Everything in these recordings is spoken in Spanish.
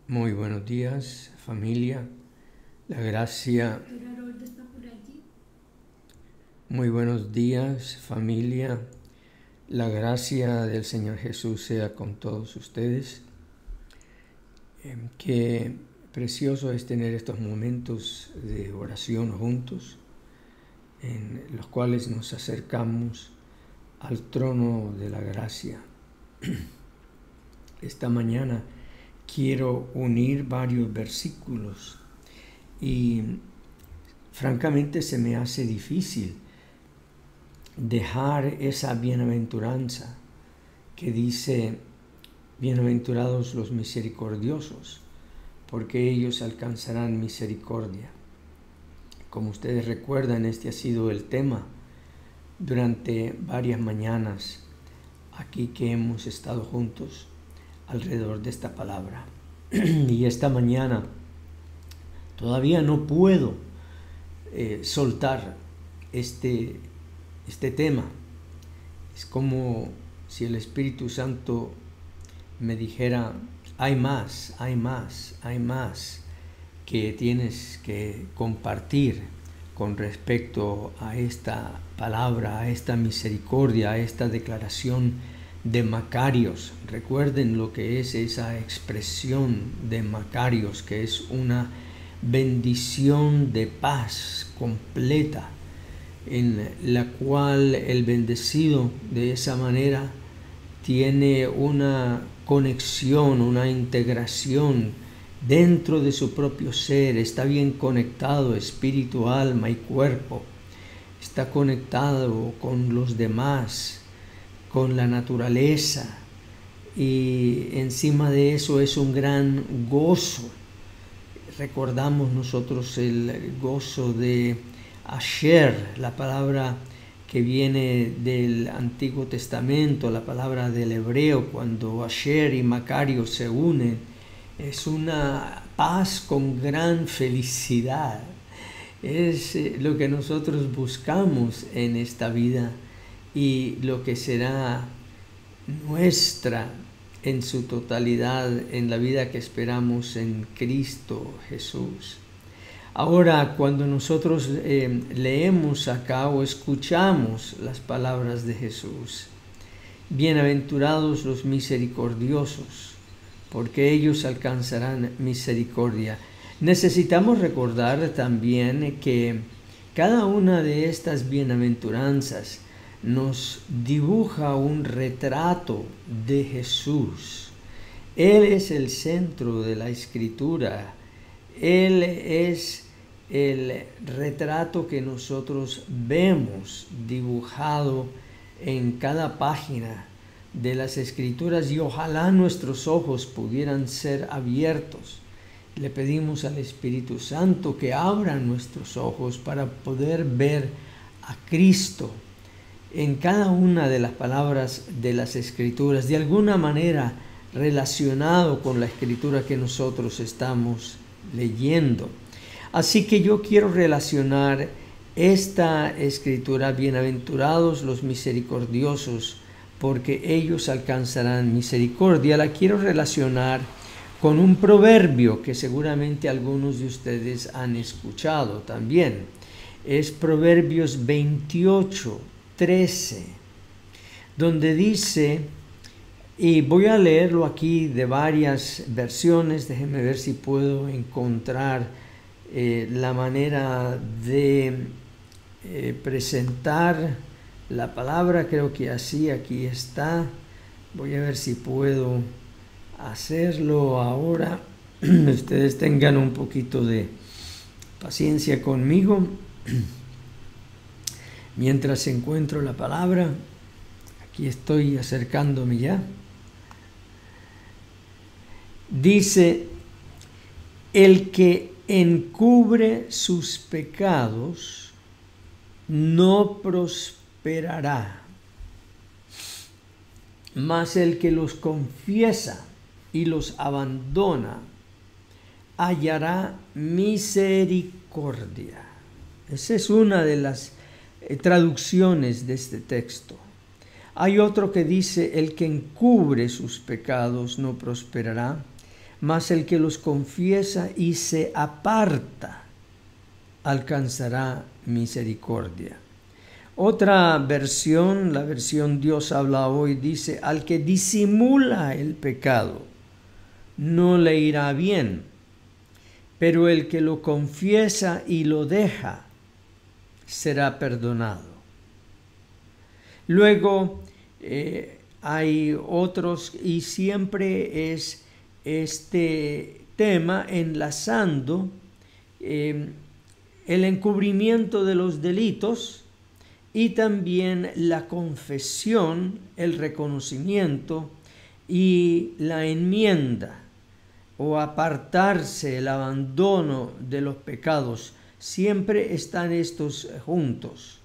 Muy buenos días, familia. La gracia. Muy buenos días, familia. La gracia del Señor Jesús sea con todos ustedes. Qué precioso es tener estos momentos de oración juntos, en los cuales nos acercamos al trono de la gracia. Esta mañana quiero unir varios versículos y francamente se me hace difícil dejar esa bienaventuranza que dice: bienaventurados los misericordiosos, porque ellos alcanzarán misericordia. Como ustedes recuerdan, este ha sido el tema durante varias mañanas aquí que hemos estado juntos alrededor de esta palabra. Y esta mañana todavía no puedo soltar este tema. Es como si el Espíritu Santo me dijera: hay más que tienes que compartir con respecto a esta palabra, a esta misericordia, a esta declaración de Macarios. Recuerden lo que es esa expresión de Macarios, que es una bendición de paz completa, en la cual el bendecido de esa manera tiene una conexión, una integración dentro de su propio ser, está bien conectado espíritu, alma y cuerpo, está conectado con los demás, con la naturaleza, y encima de eso es un gran gozo. Recordamos nosotros el gozo de Asher, la palabra que viene del Antiguo Testamento, la palabra del hebreo, cuando Asher y Macario se unen, es una paz con gran felicidad. Es lo que nosotros buscamos en esta vida y lo que será nuestra en su totalidad en la vida que esperamos en Cristo Jesús. Ahora, cuando nosotros leemos acá o escuchamos las palabras de Jesús: bienaventurados los misericordiosos, porque ellos alcanzarán misericordia. Necesitamos recordar también que cada una de estas bienaventuranzas nos dibuja un retrato de Jesús. Él es el centro de la Escritura. Él es el retrato que nosotros vemos dibujado en cada página de las Escrituras, y ojalá nuestros ojos pudieran ser abiertos. Le pedimos al Espíritu Santo que abra nuestros ojos para poder ver a Cristo en cada una de las palabras de las Escrituras, de alguna manera relacionado con la Escritura que nosotros estamos leyendo. Así que yo quiero relacionar esta Escritura: bienaventurados los misericordiosos, porque ellos alcanzarán misericordia. La quiero relacionar con un proverbio que seguramente algunos de ustedes han escuchado también. Es Proverbios 28:13, donde dice, y voy a leerlo aquí de varias versiones, déjenme ver si puedo encontrar la manera de presentar la palabra. Creo que así, aquí está. Voy a ver si puedo hacerlo ahora. Ustedes tengan un poquito de paciencia conmigo mientras encuentro la palabra. Aquí estoy acercándome ya. Dice: el que encubre sus pecados no prosperará, mas el que los confiesa y los abandona hallará misericordia. Esa es una de las traducciones de este texto. Hay otro que dice: el que encubre sus pecados no prosperará, mas el que los confiesa y se aparta alcanzará misericordia. Otra versión, la versión Dios habla hoy, dice: al que disimula el pecado no le irá bien, pero el que lo confiesa y lo deja será perdonado. Luego hay otros, y siempre es este tema enlazando el encubrimiento de los delitos y también la confesión, el reconocimiento y la enmienda o apartarse, el abandono de los pecados. Siempre están estos juntos.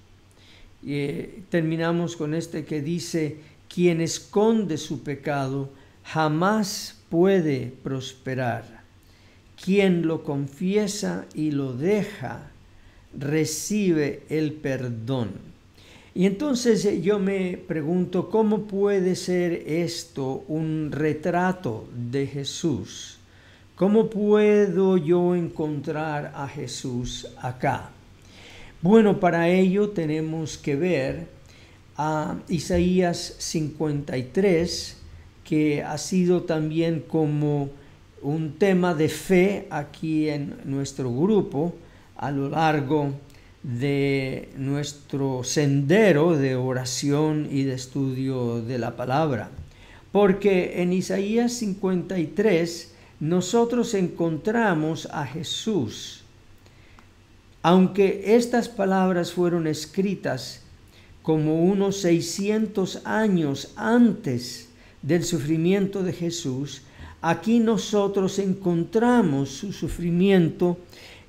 Terminamos con este que dice: quien esconde su pecado jamás puede prosperar. Quien lo confiesa y lo deja recibe el perdón. Y entonces yo me pregunto, ¿cómo puede ser esto un retrato de Jesús? ¿Cómo puedo yo encontrar a Jesús acá? Bueno, para ello tenemos que ver a Isaías 53, que ha sido también como un tema de fe aquí en nuestro grupo a lo largo de nuestro sendero de oración y de estudio de la palabra. Porque en Isaías 53 nosotros encontramos a Jesús. Aunque estas palabras fueron escritas como unos 600 años antes del sufrimiento de Jesús, aquí nosotros encontramos su sufrimiento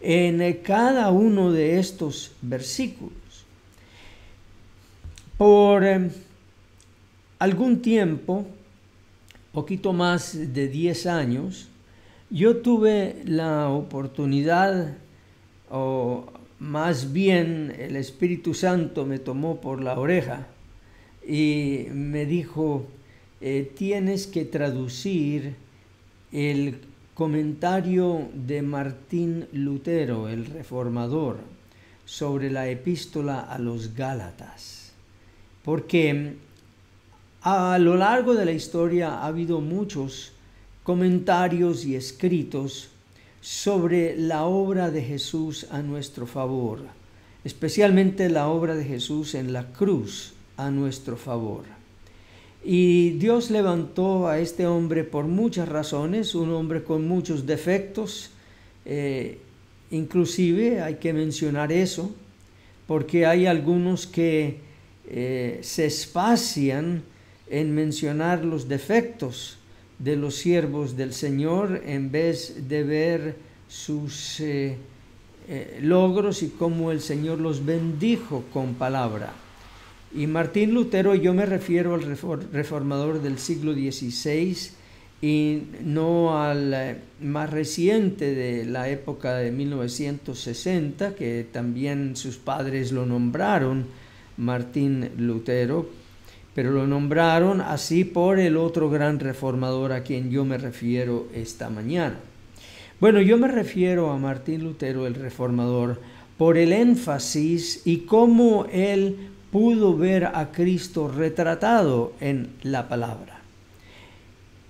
en cada uno de estos versículos. Por algún tiempo, poquito más de 10 años, yo tuve la oportunidad, o más bien el Espíritu Santo me tomó por la oreja y me dijo: tienes que traducir el comentario de Martín Lutero, el reformador, sobre la epístola a los Gálatas, porque a lo largo de la historia ha habido muchos comentarios y escritos sobre la obra de Jesús a nuestro favor, especialmente la obra de Jesús en la cruz a nuestro favor. Y Dios levantó a este hombre por muchas razones, un hombre con muchos defectos, inclusive hay que mencionar eso, porque hay algunos que se espacian en mencionar los defectos de los siervos del Señor en vez de ver sus logros y cómo el Señor los bendijo con palabra. Y Martín Lutero, yo me refiero al reformador del siglo XVI y no al más reciente de la época de 1960, que también sus padres lo nombraron Martín Lutero, pero lo nombraron así por el otro gran reformador a quien yo me refiero esta mañana. Bueno, yo me refiero a Martín Lutero, el reformador, por el énfasis y cómo él pudo ver a Cristo retratado en la palabra.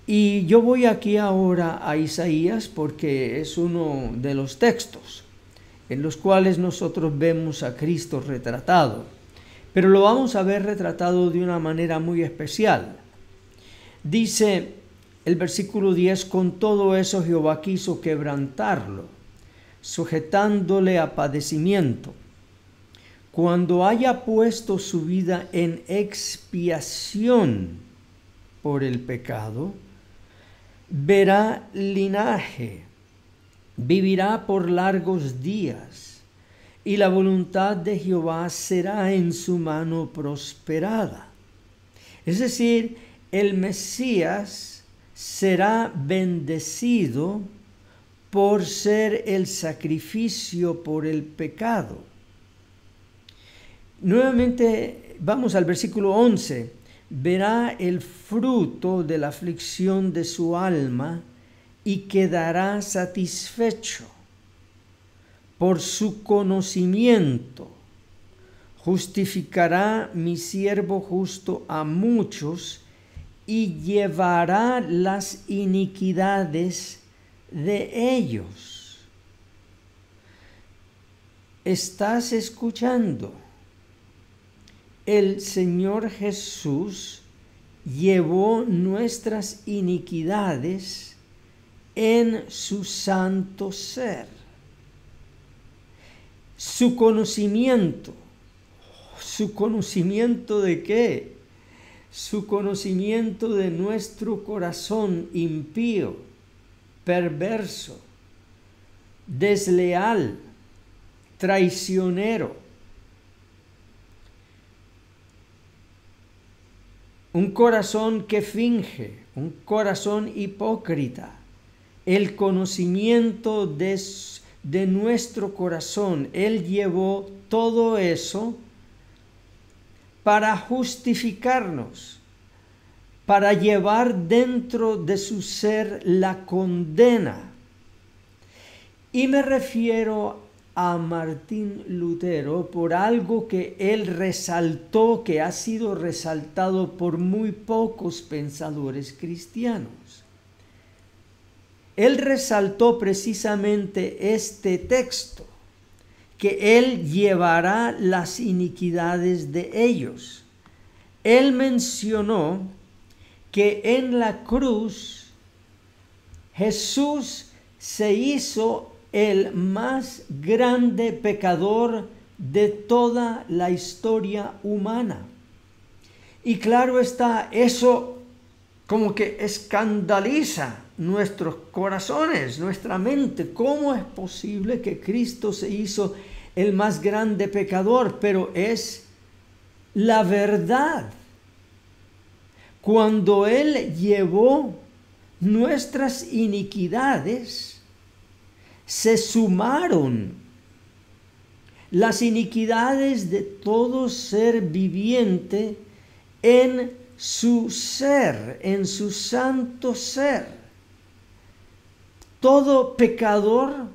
Y yo voy aquí ahora a Isaías porque es uno de los textos en los cuales nosotros vemos a Cristo retratado, pero lo vamos a ver retratado de una manera muy especial. Dice el versículo 10: con todo eso Jehová quiso quebrantarlo, sujetándole a padecimiento. Cuando haya puesto su vida en expiación por el pecado, verá linaje, vivirá por largos días, y la voluntad de Jehová será en su mano prosperada. Es decir, el Mesías será bendecido por ser el sacrificio por el pecado. Nuevamente vamos al versículo 11. Verá el fruto de la aflicción de su alma y quedará satisfecho. Por su conocimiento justificará mi siervo justo a muchos y llevará las iniquidades de ellos. ¿Estás escuchando? El Señor Jesús llevó nuestras iniquidades en su santo ser. Su conocimiento. ¿Su conocimiento de qué? Su conocimiento de nuestro corazón impío, perverso, desleal, traicionero. Un corazón que finge, un corazón hipócrita. El conocimiento de nuestro corazón, Él llevó todo eso para justificarnos, para llevar dentro de su ser la condena. Y me refiero a Martín Lutero por algo que él resaltó, que ha sido resaltado por muy pocos pensadores cristianos. Él resaltó precisamente este texto, que Él llevará las iniquidades de ellos. Él mencionó que en la cruz Jesús se hizo el más grande pecador de toda la historia humana. Y claro está, eso como que escandaliza nuestros corazones, nuestra mente. ¿Cómo es posible que Cristo se hizo el más grande pecador? Pero es la verdad. Cuando Él llevó nuestras iniquidades, se sumaron las iniquidades de todo ser viviente en su ser, en su santo ser. Todo pecador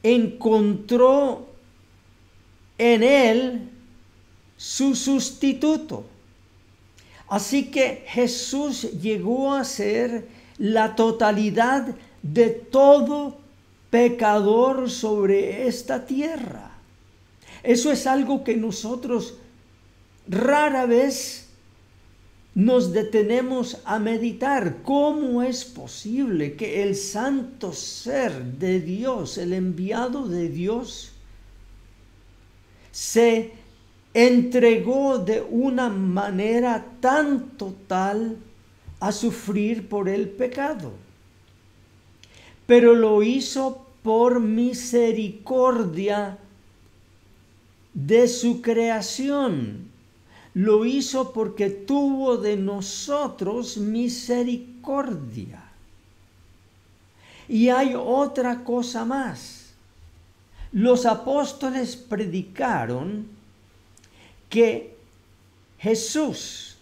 encontró en Él su sustituto. Así que Jesús llegó a ser la totalidad de todo pecador sobre esta tierra. Eso es algo que nosotros rara vez nos detenemos a meditar. ¿Cómo es posible que el santo ser de Dios, el enviado de Dios, se entregó de una manera tan total a sufrir por el pecado? Pero lo hizo por misericordia de su creación. Lo hizo porque tuvo de nosotros misericordia. Y hay otra cosa más. Los apóstoles predicaron que Jesús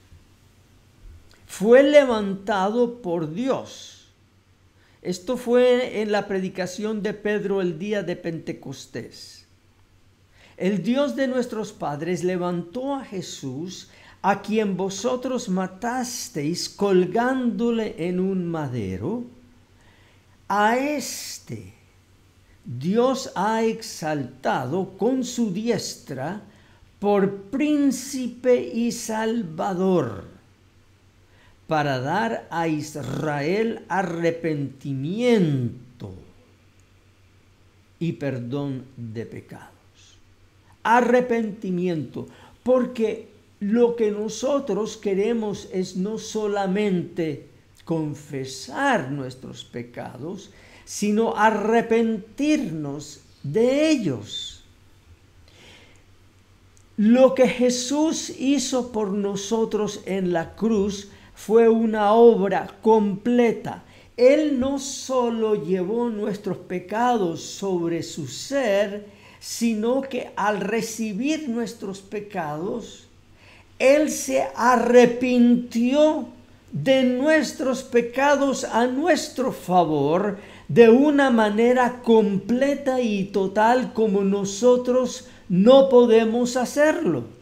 fue levantado por Dios. Esto fue en la predicación de Pedro el día de Pentecostés. El Dios de nuestros padres levantó a Jesús, a quien vosotros matasteis colgándole en un madero. A este Dios ha exaltado con su diestra por príncipe y salvador, para dar a Israel arrepentimiento y perdón de pecados. Arrepentimiento, porque lo que nosotros queremos es no solamente confesar nuestros pecados, sino arrepentirnos de ellos. Lo que Jesús hizo por nosotros en la cruz fue una obra completa. Él no solo llevó nuestros pecados sobre su ser, sino que al recibir nuestros pecados, Él se arrepintió de nuestros pecados a nuestro favor de una manera completa y total como nosotros no podemos hacerlo.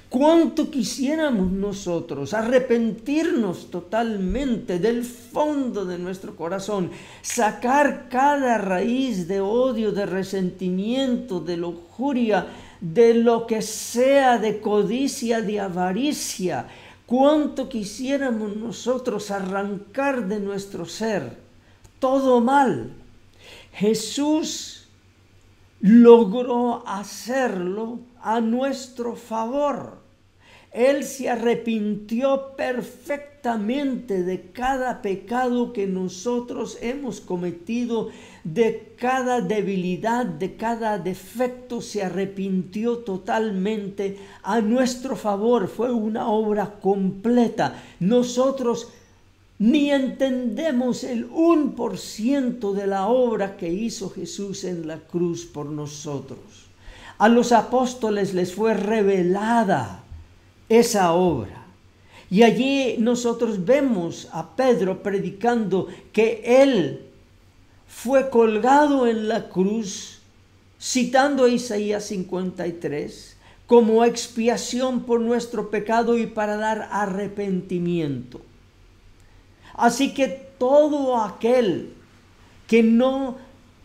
¿Cuánto quisiéramos nosotros arrepentirnos totalmente del fondo de nuestro corazón, sacar cada raíz de odio, de resentimiento, de lujuria, de lo que sea, de codicia, de avaricia? ¿Cuánto quisiéramos nosotros arrancar de nuestro ser todo mal? Jesús logró hacerlo a nuestro favor. Él se arrepintió perfectamente de cada pecado que nosotros hemos cometido, de cada debilidad, de cada defecto. Se arrepintió totalmente a nuestro favor. Fue una obra completa. Nosotros ni entendemos el 1% de la obra que hizo Jesús en la cruz por nosotros. A los apóstoles les fue revelada esa obra. Y allí nosotros vemos a Pedro predicando que él fue colgado en la cruz, citando a Isaías 53, como expiación por nuestro pecado y para dar arrepentimiento. Así que todo aquel que no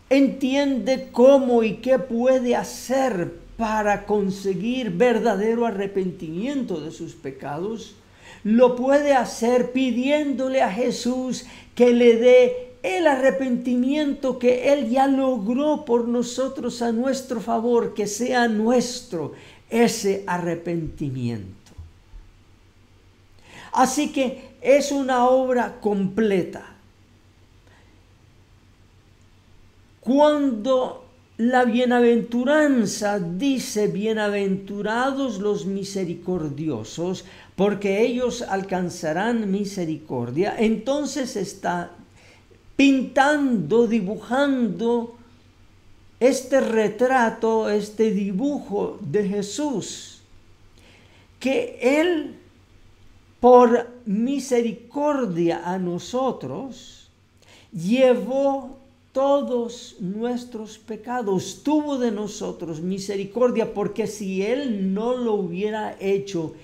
entiende cómo y qué puede hacer para conseguir verdadero arrepentimiento de sus pecados, lo puede hacer pidiéndole a Jesús que le dé el arrepentimiento que Él ya logró por nosotros a nuestro favor, que sea nuestro ese arrepentimiento. Así que es una obra completa. Cuando la bienaventuranza dice: bienaventurados los misericordiosos, porque ellos alcanzarán misericordia, entonces está pintando, dibujando este retrato, este dibujo de Jesús, que Él, por misericordia a nosotros, llevó todos nuestros pecados, tuvo de nosotros misericordia, porque si Él no lo hubiera hecho,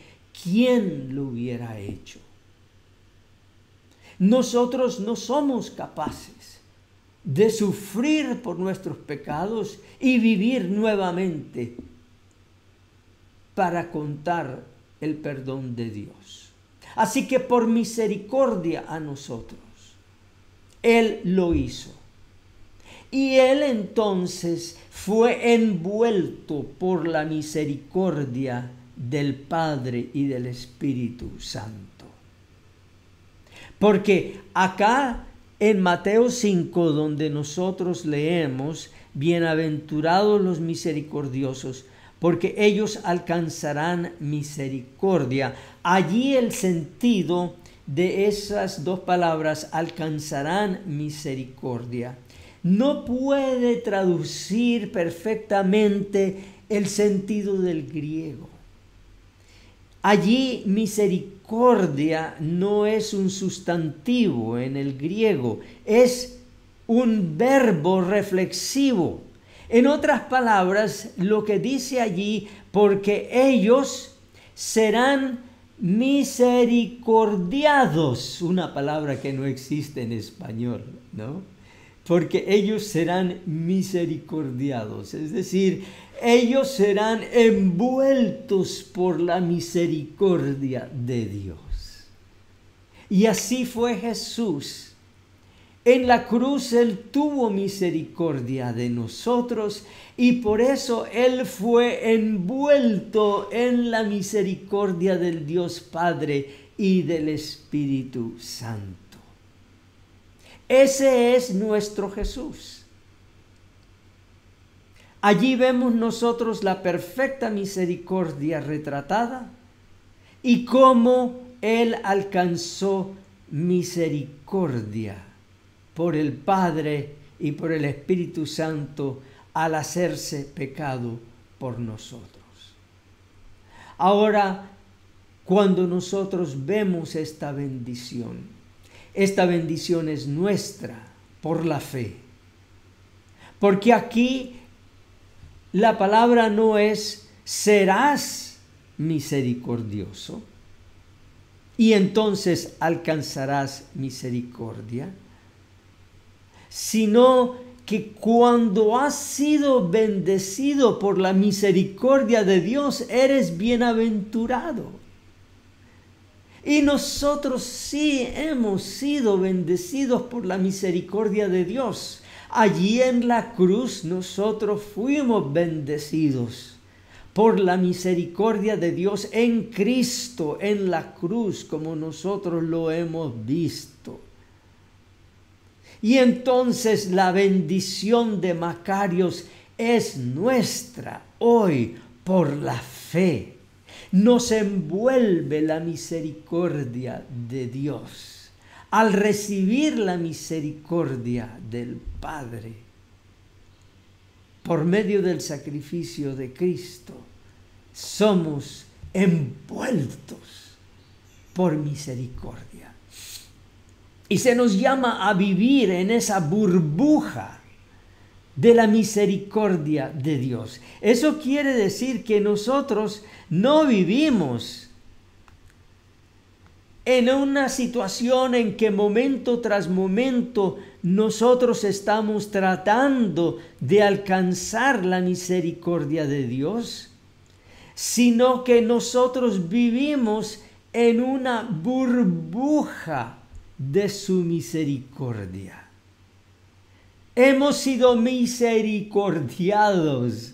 ¿quién lo hubiera hecho? Nosotros no somos capaces de sufrir por nuestros pecados y vivir nuevamente para contar el perdón de Dios. Así que por misericordia a nosotros, Él lo hizo. Y Él entonces fue envuelto por la misericordia del Padre y del Espíritu Santo. Porque acá en Mateo 5, donde nosotros leemos: bienaventurados los misericordiosos, porque ellos alcanzarán misericordia. Allí el sentido de esas dos palabras, alcanzarán misericordia, no puede traducir perfectamente el sentido del griego. Allí misericordia no es un sustantivo en el griego, es un verbo reflexivo. En otras palabras, lo que dice allí: porque ellos serán misericordiados, una palabra que no existe en español, ¿no? Porque ellos serán misericordiados, es decir, ellos serán envueltos por la misericordia de Dios. Y así fue Jesús. En la cruz Él tuvo misericordia de nosotros y por eso Él fue envuelto en la misericordia del Dios Padre y del Espíritu Santo. Ese es nuestro Jesús. Allí vemos nosotros la perfecta misericordia retratada y cómo Él alcanzó misericordia por el Padre y por el Espíritu Santo al hacerse pecado por nosotros. Ahora, cuando nosotros vemos esta bendición. Esta bendición es nuestra por la fe. Porque aquí la palabra no es serás misericordioso y entonces alcanzarás misericordia, sino que cuando has sido bendecido por la misericordia de Dios, eres bienaventurado. Y nosotros sí hemos sido bendecidos por la misericordia de Dios. Allí en la cruz nosotros fuimos bendecidos por la misericordia de Dios en Cristo, en la cruz, como nosotros lo hemos visto. Y entonces la bendición de Macarios es nuestra hoy por la fe. Nos envuelve la misericordia de Dios. Al recibir la misericordia del Padre, por medio del sacrificio de Cristo, somos envueltos por misericordia. Y se nos llama a vivir en esa burbuja de la misericordia de Dios. Eso quiere decir que nosotros no vivimos en una situación en que momento tras momento nosotros estamos tratando de alcanzar la misericordia de Dios, sino que nosotros vivimos en una burbuja de su misericordia. Hemos sido misericordiados,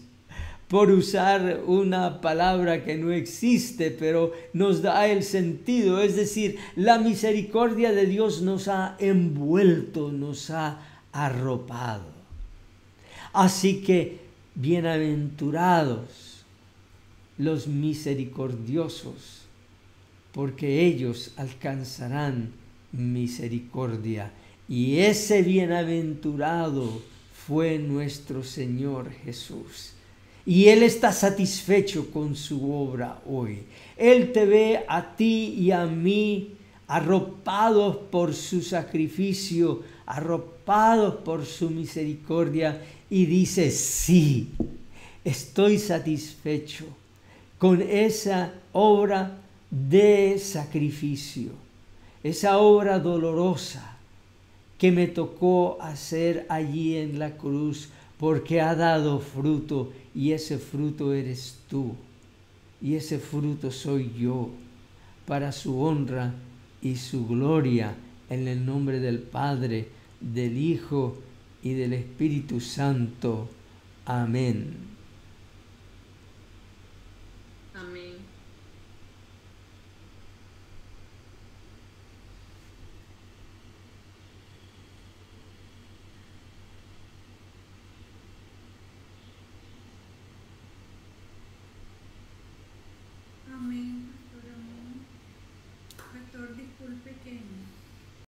por usar una palabra que no existe, pero nos da el sentido. Es decir, la misericordia de Dios nos ha envuelto, nos ha arropado. Así que, bienaventurados los misericordiosos, porque ellos alcanzarán misericordia. Y ese bienaventurado fue nuestro Señor Jesús. Y Él está satisfecho con su obra hoy. Él te ve a ti y a mí arropados por su sacrificio, arropados por su misericordia, y dice: sí, estoy satisfecho con esa obra de sacrificio, esa obra dolorosa que me tocó hacer allí en la cruz, porque ha dado fruto, y ese fruto eres tú, y ese fruto soy yo, para su honra y su gloria, en el nombre del Padre, del Hijo y del Espíritu Santo. Amén. Amén.